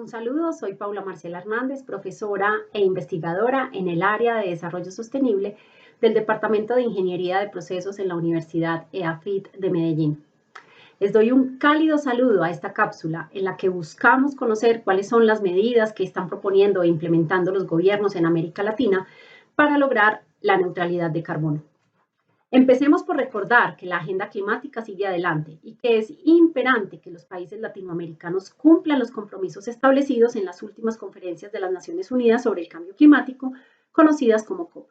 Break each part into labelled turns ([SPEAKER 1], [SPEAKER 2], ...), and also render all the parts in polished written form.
[SPEAKER 1] Un saludo, soy Paula Marcela Hernández, profesora e investigadora en el área de desarrollo sostenible del Departamento de Ingeniería de Procesos en la Universidad EAFIT de Medellín. Les doy un cálido saludo a esta cápsula en la que buscamos conocer cuáles son las medidas que están proponiendo e implementando los gobiernos en América Latina para lograr la neutralidad de carbono. Empecemos por recordar que la agenda climática sigue adelante y que es imperante que los países latinoamericanos cumplan los compromisos establecidos en las últimas conferencias de las Naciones Unidas sobre el cambio climático, conocidas como COP.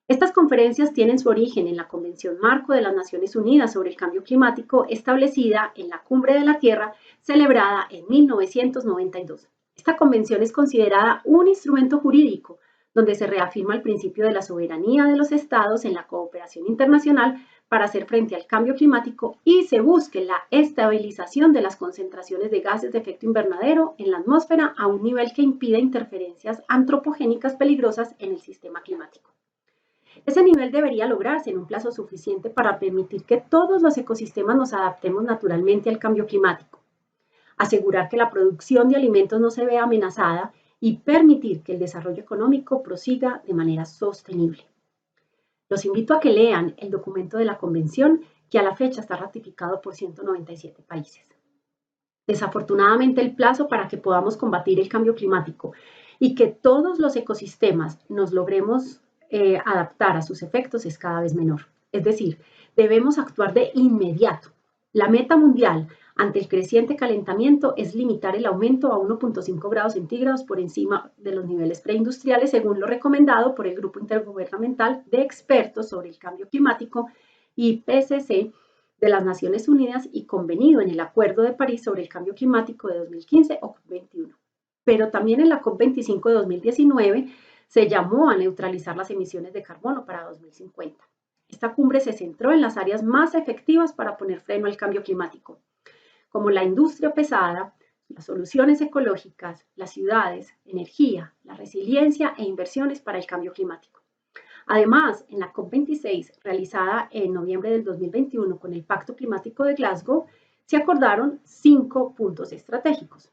[SPEAKER 1] Estas conferencias tienen su origen en la Convención Marco de las Naciones Unidas sobre el Cambio Climático, establecida en la Cumbre de la Tierra, celebrada en 1992. Esta convención es considerada un instrumento jurídico donde se reafirma el principio de la soberanía de los estados en la cooperación internacional para hacer frente al cambio climático y se busque la estabilización de las concentraciones de gases de efecto invernadero en la atmósfera a un nivel que impida interferencias antropogénicas peligrosas en el sistema climático. Ese nivel debería lograrse en un plazo suficiente para permitir que todos los ecosistemas nos adaptemos naturalmente al cambio climático, asegurar que la producción de alimentos no se vea amenazada y permitir que el desarrollo económico prosiga de manera sostenible. Los invito a que lean el documento de la Convención, que a la fecha está ratificado por 197 países. Desafortunadamente, el plazo para que podamos combatir el cambio climático y que todos los ecosistemas nos logremos adaptar a sus efectos es cada vez menor. Es decir, debemos actuar de inmediato. La meta mundial ante el creciente calentamiento es limitar el aumento a 1.5 grados centígrados por encima de los niveles preindustriales, según lo recomendado por el Grupo Intergubernamental de Expertos sobre el Cambio Climático, IPCC, de las Naciones Unidas y convenido en el Acuerdo de París sobre el Cambio Climático de 2015 o COP21. Pero también en la COP25 de 2019 se llamó a neutralizar las emisiones de carbono para 2050. Esta cumbre se centró en las áreas más efectivas para poner freno al cambio climático, como la industria pesada, las soluciones ecológicas, las ciudades, energía, la resiliencia e inversiones para el cambio climático. Además, en la COP26, realizada en noviembre del 2021 con el Pacto Climático de Glasgow, se acordaron 5 puntos estratégicos.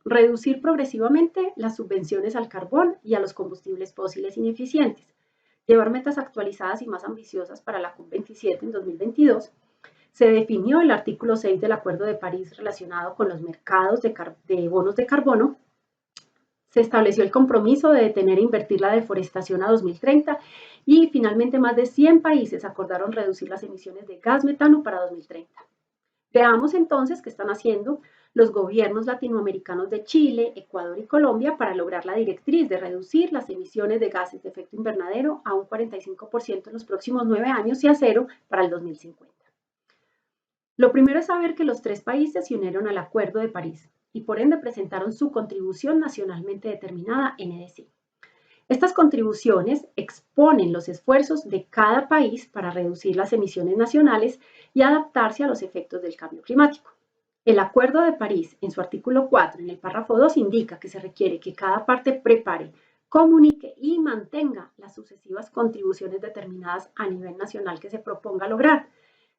[SPEAKER 1] Reducir progresivamente las subvenciones al carbón y a los combustibles fósiles ineficientes, llevar metas actualizadas y más ambiciosas para la COP27 en 2022, se definió el artículo 6 del Acuerdo de París relacionado con los mercados de bonos de carbono, se estableció el compromiso de detener e invertir la deforestación a 2030 y finalmente más de 100 países acordaron reducir las emisiones de gas metano para 2030. Veamos entonces qué están haciendo los gobiernos latinoamericanos de Chile, Ecuador y Colombia para lograr la directriz de reducir las emisiones de gases de efecto invernadero a un 45% en los próximos 9 años y a cero para el 2050. Lo primero es saber que los 3 países se unieron al Acuerdo de París y por ende presentaron su contribución nacionalmente determinada, NDC. Estas contribuciones exponen los esfuerzos de cada país para reducir las emisiones nacionales y adaptarse a los efectos del cambio climático. El Acuerdo de París, en su artículo 4, en el párrafo 2, indica que se requiere que cada parte prepare, comunique y mantenga las sucesivas contribuciones determinadas a nivel nacional que se proponga lograr,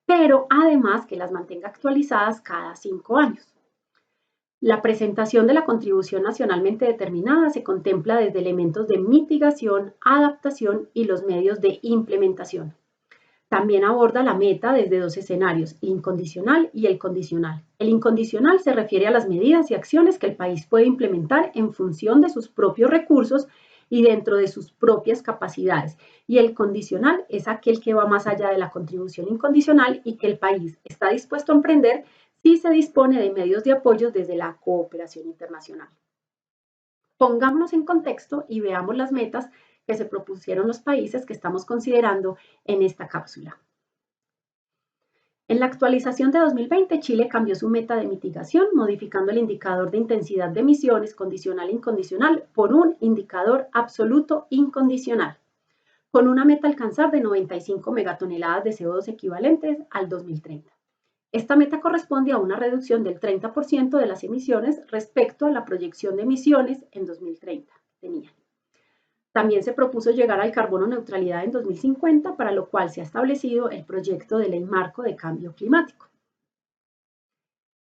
[SPEAKER 1] pero además que las mantenga actualizadas cada 5 años. La presentación de la contribución nacionalmente determinada se contempla desde elementos de mitigación, adaptación y los medios de implementación. También aborda la meta desde 2 escenarios, el incondicional y el condicional. El incondicional se refiere a las medidas y acciones que el país puede implementar en función de sus propios recursos y dentro de sus propias capacidades. Y el condicional es aquel que va más allá de la contribución incondicional y que el país está dispuesto a emprender si se dispone de medios de apoyo desde la cooperación internacional. Pongámonos en contexto y veamos las metas que se propusieron los países que estamos considerando en esta cápsula. En la actualización de 2020, Chile cambió su meta de mitigación, modificando el indicador de intensidad de emisiones condicional e incondicional por un indicador absoluto incondicional, con una meta a alcanzar de 95 megatoneladas de CO2 equivalentes al 2030. Esta meta corresponde a una reducción del 30% de las emisiones respecto a la proyección de emisiones en 2030 que tenían. También se propuso llegar al carbono neutralidad en 2050, para lo cual se ha establecido el proyecto de ley marco de cambio climático.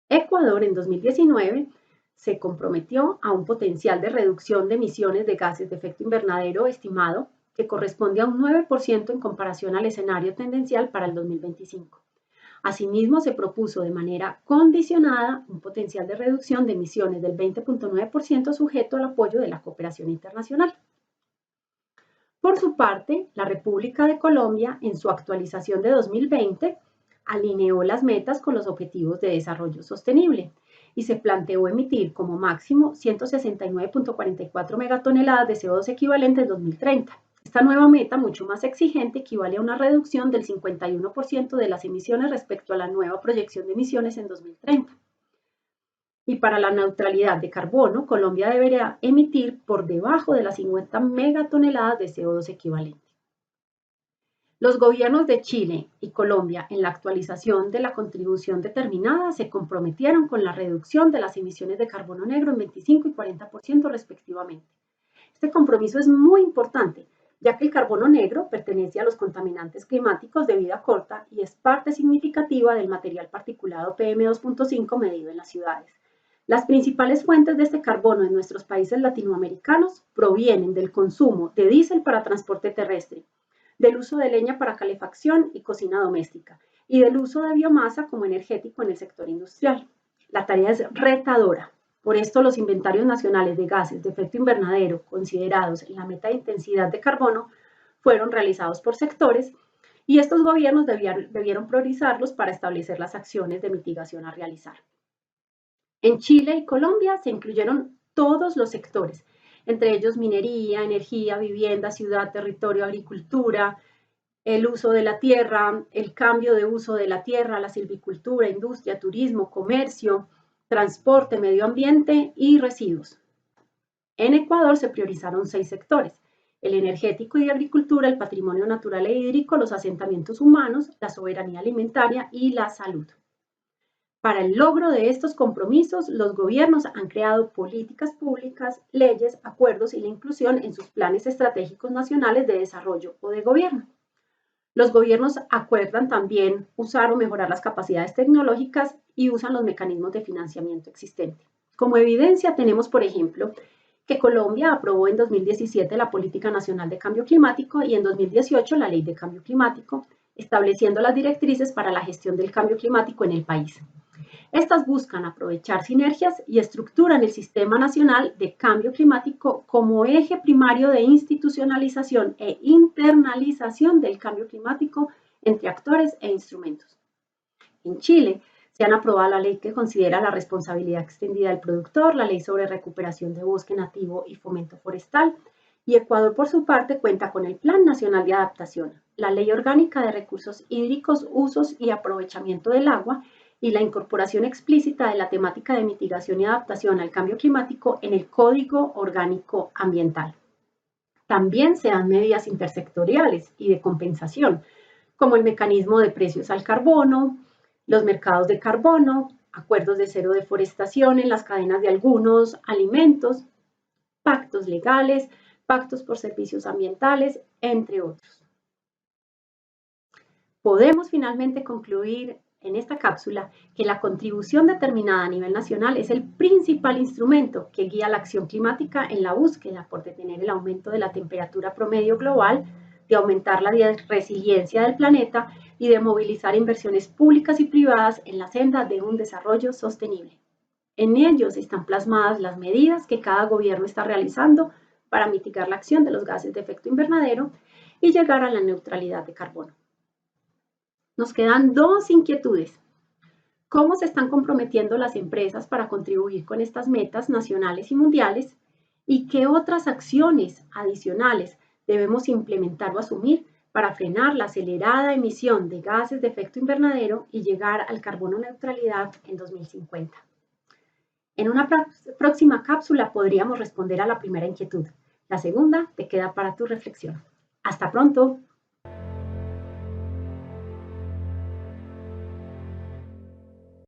[SPEAKER 1] Ecuador en 2019 se comprometió a un potencial de reducción de emisiones de gases de efecto invernadero estimado que corresponde a un 9% en comparación al escenario tendencial para el 2025. Asimismo, se propuso de manera condicionada un potencial de reducción de emisiones del 20.9% sujeto al apoyo de la cooperación internacional. Por su parte, la República de Colombia, en su actualización de 2020, alineó las metas con los objetivos de desarrollo sostenible y se planteó emitir como máximo 169.44 megatoneladas de CO2 equivalente en 2030. Esta nueva meta, mucho más exigente, equivale a una reducción del 51% de las emisiones respecto a la nueva proyección de emisiones en 2030. Y para la neutralidad de carbono, Colombia deberá emitir por debajo de las 50 megatoneladas de CO2 equivalente. Los gobiernos de Chile y Colombia, en la actualización de la contribución determinada, se comprometieron con la reducción de las emisiones de carbono negro en 25 y 40% respectivamente. Este compromiso es muy importante, ya que el carbono negro pertenece a los contaminantes climáticos de vida corta y es parte significativa del material particulado PM2.5 medido en las ciudades. Las principales fuentes de este carbono en nuestros países latinoamericanos provienen del consumo de diésel para transporte terrestre, del uso de leña para calefacción y cocina doméstica, y del uso de biomasa como energético en el sector industrial. La tarea es retadora. Por esto, los inventarios nacionales de gases de efecto invernadero considerados en la meta de intensidad de carbono fueron realizados por sectores y estos gobiernos debieron priorizarlos para establecer las acciones de mitigación a realizar. En Chile y Colombia se incluyeron todos los sectores, entre ellos minería, energía, vivienda, ciudad, territorio, agricultura, el uso de la tierra, el cambio de uso de la tierra, la silvicultura, industria, turismo, comercio, transporte, medio ambiente y residuos. En Ecuador se priorizaron 6 sectores: el energético y de agricultura, el patrimonio natural e hídrico, los asentamientos humanos, la soberanía alimentaria y la salud. Para el logro de estos compromisos, los gobiernos han creado políticas públicas, leyes, acuerdos y la inclusión en sus planes estratégicos nacionales de desarrollo o de gobierno. Los gobiernos acuerdan también usar o mejorar las capacidades tecnológicas y usan los mecanismos de financiamiento existentes. Como evidencia tenemos, por ejemplo, que Colombia aprobó en 2017 la Política Nacional de Cambio Climático y en 2018 la Ley de Cambio Climático, estableciendo las directrices para la gestión del cambio climático en el país. Estas buscan aprovechar sinergias y estructuran el Sistema Nacional de Cambio Climático como eje primario de institucionalización e internalización del cambio climático entre actores e instrumentos. En Chile se han aprobado la ley que considera la responsabilidad extendida del productor, la ley sobre recuperación de bosque nativo y fomento forestal, y Ecuador, por su parte, cuenta con el Plan Nacional de Adaptación, la Ley Orgánica de Recursos Hídricos, Usos y Aprovechamiento del Agua, y la incorporación explícita de la temática de mitigación y adaptación al cambio climático en el Código Orgánico Ambiental. También se dan medidas intersectoriales y de compensación, como el mecanismo de precios al carbono, los mercados de carbono, acuerdos de cero deforestación en las cadenas de algunos alimentos, pactos legales, pactos por servicios ambientales, entre otros. Podemos finalmente concluir en esta cápsula que la contribución determinada a nivel nacional es el principal instrumento que guía la acción climática en la búsqueda por detener el aumento de la temperatura promedio global, de aumentar la resiliencia del planeta y de movilizar inversiones públicas y privadas en la senda de un desarrollo sostenible. En ellos están plasmadas las medidas que cada gobierno está realizando para mitigar la acción de los gases de efecto invernadero y llegar a la neutralidad de carbono. Nos quedan 2 inquietudes. ¿Cómo se están comprometiendo las empresas para contribuir con estas metas nacionales y mundiales? ¿Y qué otras acciones adicionales debemos implementar o asumir para frenar la acelerada emisión de gases de efecto invernadero y llegar al carbono neutralidad en 2050? En una próxima cápsula podríamos responder a la primera inquietud. La segunda te queda para tu reflexión. ¡Hasta pronto!